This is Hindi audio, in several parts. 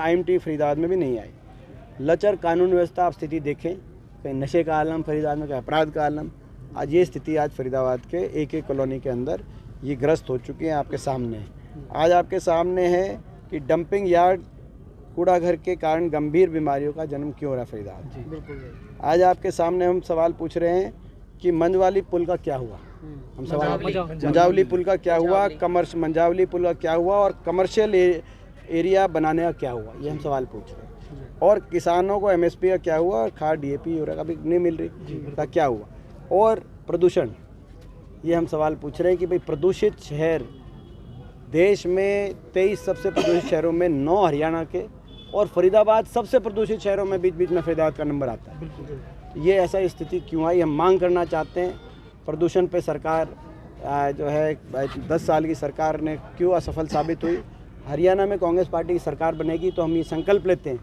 IMT फरीदाबाद में भी नहीं आई। लचर कानून व्यवस्था आप स्थिति देखें, कहीं नशे का आलम फरीदाबाद में, कहीं अपराध का आलम। आज ये स्थिति आज फरीदाबाद के एक एक कॉलोनी के अंदर ये ग्रस्त हो चुकी है, आपके सामने है। आज आपके सामने है कि डंपिंग यार्ड, कूड़ा घर के कारण गंभीर बीमारियों का जन्म क्यों हो रहा है फरीदाबाद। आज आपके सामने हम सवाल पूछ रहे हैं कि मंझवाली पुल का क्या हुआ, हम सवाल मंझावली पुल का क्या हुआ, मंझावली पुल का क्या हुआ और कमर्शियल एरिया बनाने का क्या हुआ, ये हम सवाल पूछ रहे हैं। और किसानों को MSP का क्या हुआ, खाद DAP यूरिया का भी नहीं मिल रही का क्या हुआ। और प्रदूषण, ये हम सवाल पूछ रहे हैं कि भाई प्रदूषित शहर, देश में 23 सबसे प्रदूषित शहरों में 9 हरियाणा के, और फरीदाबाद सबसे प्रदूषित शहरों में बीच बीच में फरीदाबाद का नंबर आता है। ये ऐसा स्थिति क्यों आई, हम मांग करना चाहते हैं। प्रदूषण पे सरकार जो है 10 साल की सरकार ने क्यों असफल साबित हुई। हरियाणा में कांग्रेस पार्टी की सरकार बनेगी तो हम ये संकल्प लेते हैं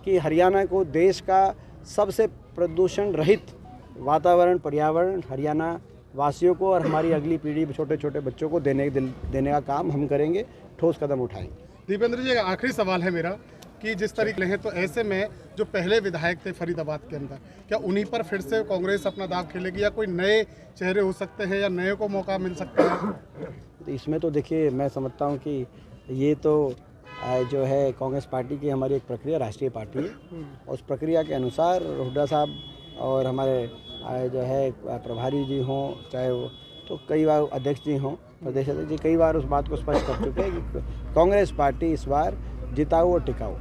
कि हरियाणा को देश का सबसे प्रदूषण रहित वातावरण, पर्यावरण हरियाणा वासियों को और हमारी अगली पीढ़ी, छोटे छोटे बच्चों को देने का काम हम करेंगे, ठोस कदम उठाएंगे। दीपेंद्र जी, आखिरी सवाल है मेरा कि जिस तरीके हैं तो ऐसे में जो पहले विधायक थे फरीदाबाद के अंदर, क्या उन्हीं पर फिर से कांग्रेस अपना दाव खेलेगी या कोई नए चेहरे हो सकते हैं या नए को मौका मिल सकता है? तो इसमें तो देखिए, मैं समझता हूँ कि ये तो जो है कांग्रेस पार्टी की हमारी एक प्रक्रिया, राष्ट्रीय पार्टी है, उस प्रक्रिया के अनुसार हुड्डा साहब और हमारे जो है प्रभारी जी हों, चाहे वो तो कई बार अध्यक्ष जी हों, प्रदेश अध्यक्ष जी कई बार उस बात को स्पष्ट कर चुके हैं कि कांग्रेस पार्टी इस बार जिताऊ और टिकाऊ,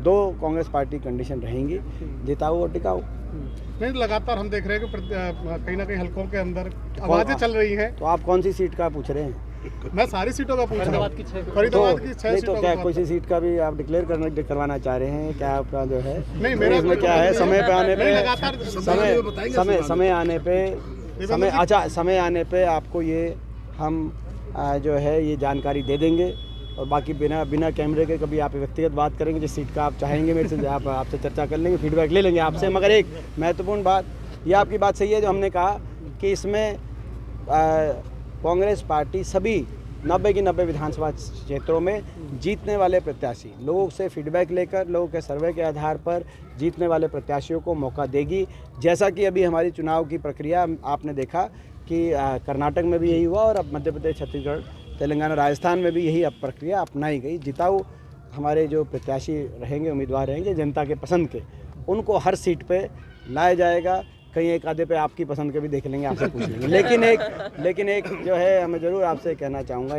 2 कांग्रेस पार्टी कंडीशन रहेंगी, जिताऊ और टिकाऊ। नहीं, लगातार हम देख रहे हैं कि कहीं ना कहीं हलकों के अंदर आवाजें चल रही हैं। तो आप कौन सी सीट का पूछ रहे हैं? मैं सारी सीटों का पूछ रहा हूँ। फरीदाबाद की 6 सीटों तो क्या कोई सी सीट का भी आप डिक्लेयर करवाना चाह रहे हैं? क्या आपका जो है नहीं, मेरा इसमें क्या है, समय पे आने पे, समय आने पे आपको ये हम जो है ये जानकारी दे देंगे। और बाकी बिना कैमरे के कभी आप व्यक्तिगत बात करेंगे, जिस सीट का आप चाहेंगे मेरे से आपसे चर्चा कर लेंगे, फीडबैक ले लेंगे आपसे। मगर एक महत्वपूर्ण बात, ये आपकी बात सही है जो हमने कहा कि इसमें कांग्रेस पार्टी सभी 90 की 90 विधानसभा क्षेत्रों में जीतने वाले प्रत्याशी, लोगों से फीडबैक लेकर, लोगों के सर्वे के आधार पर जीतने वाले प्रत्याशियों को मौका देगी। जैसा कि अभी हमारी चुनाव की प्रक्रिया आपने देखा कि कर्नाटक में भी यही हुआ और अब मध्य प्रदेश, छत्तीसगढ़, तेलंगाना, राजस्थान में भी यही अब प्रक्रिया अपनाई गई। जिताऊ हमारे जो प्रत्याशी रहेंगे, उम्मीदवार रहेंगे जनता के पसंद के, उनको हर सीट पे लाया जाएगा। कहीं एक आधे पे आपकी पसंद के भी देख लेंगे, आपसे पूछ लेंगे। लेकिन एक जो है, मैं ज़रूर आपसे कहना चाहूँगा,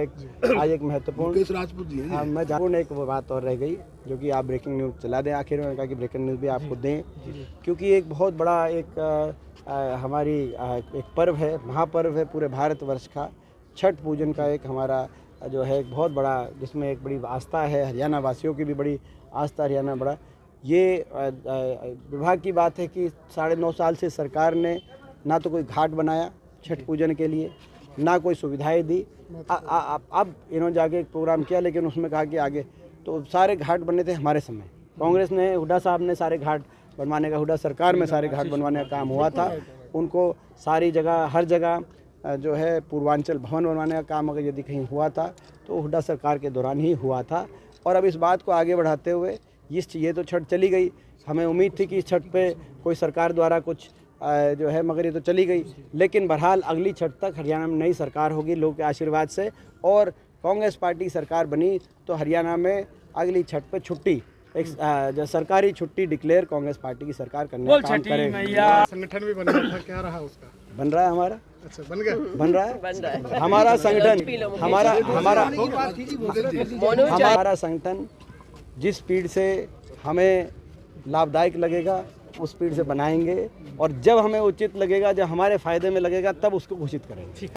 आज एक महत्वपूर्ण, हाँ, मैं जानूँ, एक बात और रह गई जो कि आप ब्रेकिंग न्यूज़ चला दें। आखिर में कहा कि ब्रेकिंग न्यूज़ भी आपको दें, क्योंकि एक बहुत बड़ा हमारी एक पर्व है, महापर्व है पूरे भारतवर्ष का, छठ पूजन का एक हमारा जो है एक बहुत बड़ा, जिसमें एक बड़ी आस्था है, हरियाणा वासियों की भी बड़ी आस्था, हरियाणा बड़ा। ये विभाग की बात है कि 9.5 साल से सरकार ने ना तो कोई घाट बनाया छठ पूजन के लिए, ना कोई सुविधाएं दी। अब इन्होंने जाके एक प्रोग्राम किया, लेकिन उसमें कहा कि आगे तो सारे घाट बने थे हमारे समय, कांग्रेस ने, हुड्डा साहब ने सारे घाट बनवाने का, हुड्डा सरकार में सारे घाट बनवाने का काम हुआ था। उनको सारी जगह, हर जगह जो है पूर्वांचल भवन बनवाने का काम अगर यदि कहीं हुआ था तो हुड्डा सरकार के दौरान ही हुआ था। और अब इस बात को आगे बढ़ाते हुए ये तो छठ चली गई, हमें उम्मीद थी कि इस छठ पे कोई सरकार द्वारा कुछ जो है, मगर ये तो चली गई। लेकिन बहरहाल अगली छठ तक हरियाणा में नई सरकार होगी लोगों के आशीर्वाद से, और कांग्रेस पार्टी सरकार बनी तो हरियाणा में अगली छठ पे छुट्टी, एक जो सरकारी छुट्टी डिक्लेयर कांग्रेस पार्टी की सरकार करने का काम करेगी। संगठन भी बन रहा था, क्या रहा उसका? बन रहा है हमारा। अच्छा, बन गया? बन रहा है हमारा संगठन, हमारा संगठन जिस स्पीड से हमें लाभदायक लगेगा उस स्पीड से बनाएंगे, और जब हमें उचित लगेगा, जब हमारे फायदे में लगेगा, तब उसको घोषित करेंगे।